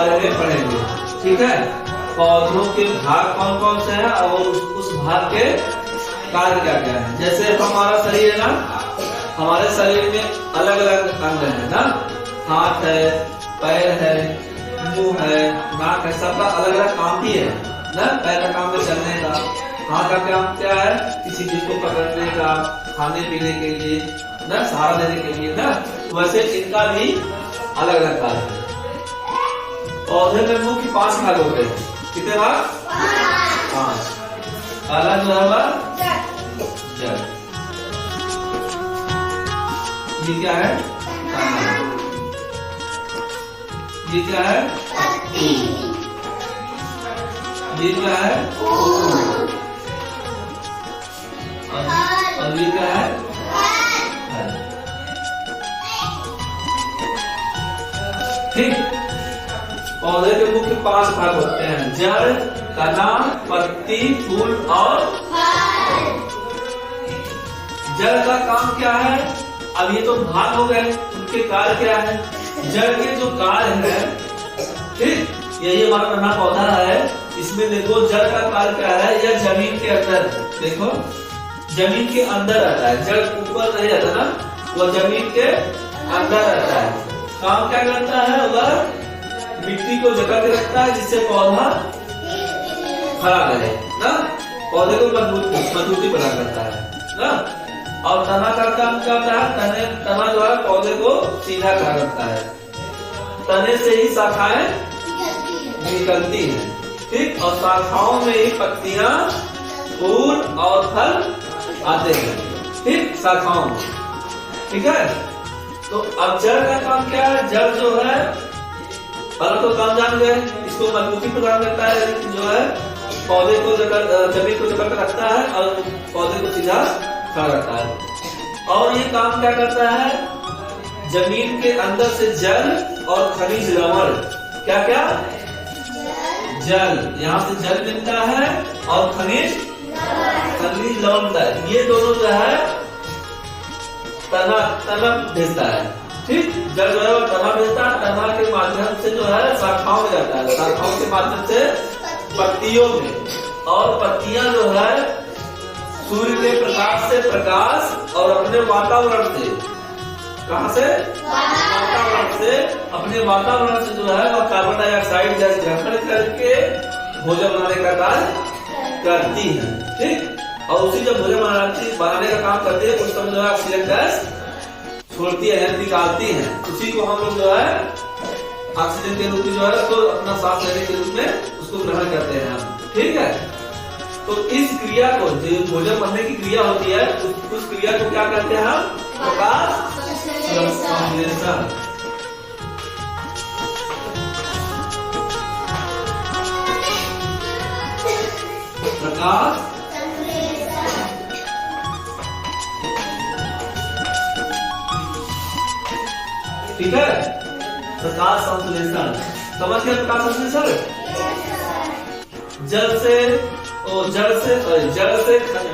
बारे में पढ़ेंगे। ठीक है, पौधों के भाग कौन कौन से हैं और उस भाग के कार्य क्या क्या है। जैसे हमारा शरीर है ना, हमारे शरीर में अलग अलग अंग है ना, हाथ है, पैर है, मुंह है, नाक है, सबका अलग अलग काम भी है ना। पैर का काम है चलने का, हाथ का काम क्या है किसी चीज को पकड़ने का, खाने पीने के लिए ना, सहारा देने के लिए ना। वैसे इनका भी अलग अलग कार्य है। पौधे में मुख्य 5 भाग होते हैं। कितने भाग? 5। पहला जो है जड़, ये क्या है? ये क्या है? ये क्या है? और ये क्या है? ठीक, पौधे के मुख्य 5 भाग होते हैं, जड़, तना, पत्ती, फूल और जड़ का काम क्या है? अब ये तो भाग हो गए, उनके कार्य क्या है? जड़ के जो कार्य है, ठीक, यही हमारा तना पौधा है, इसमें देखो जड़ का कार्य क्या है? यह जमीन के अंदर, देखो जमीन के अंदर रहता है, जड़ ऊपर नहीं रहता ना, वह जमीन के अंदर रहता है। काम क्या करता है? वह मिट्टी को जकड़ के रखता है जिससे पौधा खड़ा रहे ना, पौधे को मजबूती प्रदान करता है ना। और तना का काम क्या होता है? तना जो है पौधे को सीधा खड़ा रखता है, तने से ही शाखाएं निकलती हैं, ठीक, और शाखाओं में ही पत्तियां, फूल और फल आते हैं, ठीक, शाखाओं में। ठीक है, तो अब जड़ का काम क्या है? जड़ जो है पहले तो काम जान गए, इसको मजबूती प्रदान करता है, जो है पौधे को जमीन को जकड़ कर रखता है और पौधे को सीधा खड़ा रखता है। और ये काम क्या करता है? जमीन के अंदर से जल और खनिज लवण, क्या क्या? जल, यहाँ से जल मिलता है और खनिज लवण मिलता है। ये दोनों जो है तना भेजता है, ठीक, जल जो है तना भेजता है, तना के माध्यम से जो है शाखाओं में जाता है, शाखाओं के माध्यम से पत्तियों में, और पत्तियां जो है सूर्य के प्रकाश से प्रकाश और अपने वातावरण से, कहां से? वातावरण से, अपने वातावरण से जो है वह कार्बन डाइऑक्साइड गैस ग्रहण करके भोजन बनाने का कार्य करती है, ठीक। और उसी जब भोजन बनाने का काम करती है उस समय जो है ऑक्सीजन गैस छोड़ती है, निकालती है, उसी को हम लोग जो है ऑक्सीजन के रूप में जो है तो अपना सांस लेने के रूप में उसको ग्रहण करते हैं हम, ठीक है। तो इस क्रिया को, जो भोजन बनने की क्रिया होती है, उस क्रिया को क्या कहते हैं हम? प्रकाश संश्लेषण। प्रकाश ठीक है, प्रकाश संश्लेषण समझ गए? प्रकाश संश्लेषण जल से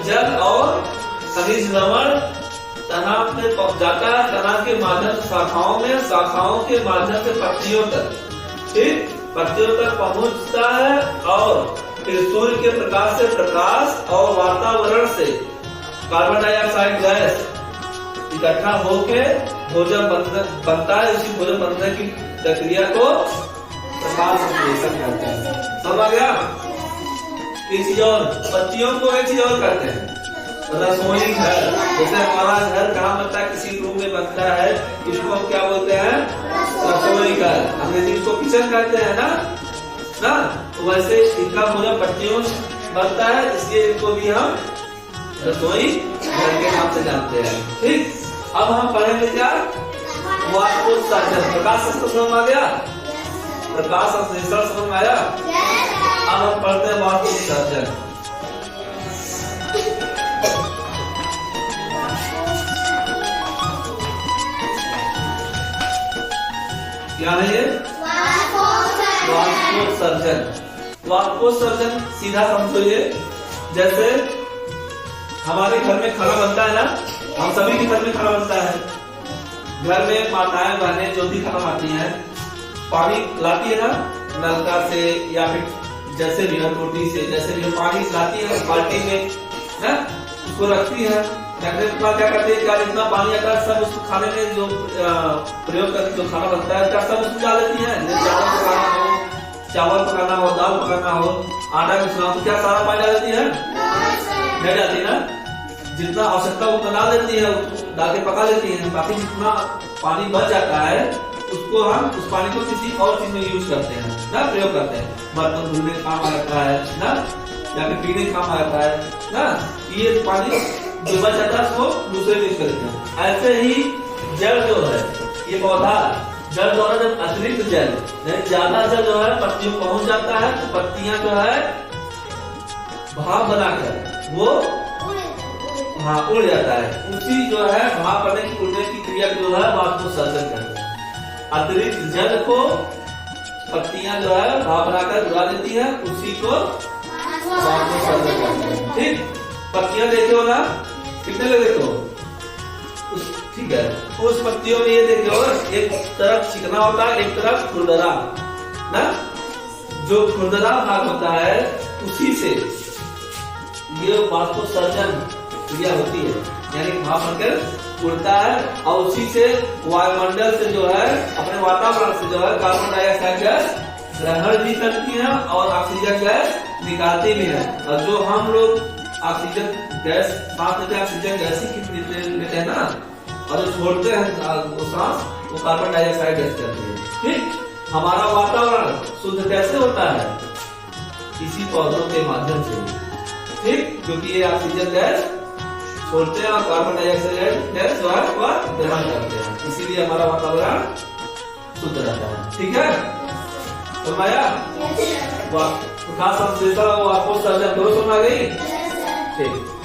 जल और खनिज लवण तना में पहुंच जाता है, तना के माध्यम से शाखाओं में, शाखाओं के माध्यम से पत्तियों तक, ठीक, पत्तियों तक पहुंचता है और फिर सूर्य के प्रकाश से प्रकाश और वातावरण से कार्बन डाइऑक्साइड गैस इकट्ठा होके भोजन बनता है। इसी भोजन बनने की प्रक्रिया को प्रकाश संश्लेषण कहते हैं। समझ आ गया? एक चीज और, पत्तियों को एक चीज और कहते हैं, रसोई घर। जैसे हमारा घर कहाँ बनता है? किसी रूम में बनता है, इसको हम क्या बोलते हैं? रसोई घर। अंग्रेजी इसको किचन कहते हैं ना। तो वैसे इनका भोजन पत्तियों बनता है, इसलिए इनको भी हम रसोई घर के नाम से जानते हैं, ठीक। अब हम पढ़ेंगे क्या? वाष्पोत्सर्जन। प्रकाश संश्लेषण समझ आ गया? प्रकाश संश्लेषण समझ आया? अब हम पढ़ते हैं वाष्पोत्सर्जन। क्या है ये? वाष्पोत्सर्जन। वाष्पोत्सर्जन सीधा समझो, ये जैसे हमारे घर में खाना बनता है ना, हम सभी के घर में खाना बनता है, घर में माताएं बहनें जो भी खाना बनाती हैं, पानी लाती है ना, नलका से या फिर जैसे भी है टोटी से, जैसे भी पानी लाती है बाल्टी में ना, उसको रखती है। रखने के बाद क्या करते हैं, क्या जितना पानी आता है सब उसको खाने में जो प्रयोग करके जो खाना बनता है क्या सब उसको डाल देती है। चावल पकाना हो, दाल पकाना हो, आटा मिसना हो, तो क्या सारा पानी डाल देती है? नहीं डालती ना। जितना आवश्यकता उतना डाल देती है, डाल के पका लेती है। बाकी जितना पानी बच जाता है उसको हम उस पानी को किसी और चीज में यूज करते हैं ना, प्रयोग करते हैं। बर्तन धुलने का काम आता है ना, या फिर पीने का काम आता है ना। ये पानी जो बच जाता है उसको दूसरे यूज करते हैं। ऐसे ही जल जो है, ये पौधा जल द्वारा जब अतिरिक्त जल ज्यादा जल जो है पत्तियों पहुंच जाता है, तो पत्तियां जो है भाप बनाकर वो उड़ जाता है। उसी जो है भाप बनने की उड़ने की क्रिया जो है वाष्पोत्सर्जन करते हैं। अतिरिक्त जल को पत्तियां जो है भाप बनाकर उड़ा देती है, उसी को वाष्पोत्सर्जन करते हैं। ठीक, पत्तियां देखे हो ना, कितने लगे तो ठीक है। उस पत्तियों में ये देखे हो, एक तरफ चिकना होता है, एक तरफ खुरदरा ना। जो खुरदरा भाग होता है उसी से ये वाष्पोत्सर्जन क्रिया होती है, यानी भाप बनकर उड़ता है और उसी से वायुमंडल से जो है, अपने वातावरण से जो है कार्बन डाइऑक्साइड गैस ग्रहण भी करती है और ऑक्सीजन गैस निकालती भी है। और जो हम लोग ऑक्सीजन गैस सांस लेते हैं, ऑक्सीजन गैस ही लेते हैं ना, और जो छोड़ते हैं वो सांस, वो कार्बन डाइऑक्साइड गैस करती है। ठीक, हमारा वातावरण शुद्ध कैसे होता है? इसी पौधों के माध्यम से। ठीक, क्योंकि ये ऑक्सीजन गैस छोड़ते हैं और कार्बन डाइऑक्साइड गैस जो है वह ग्रहण करते हैं, इसीलिए हमारा वातावरण शुद्ध रहता है। ठीक है, तो माया खास संश्लेषण वो आपको सर्जन करो, समझ आ गई? ठीक।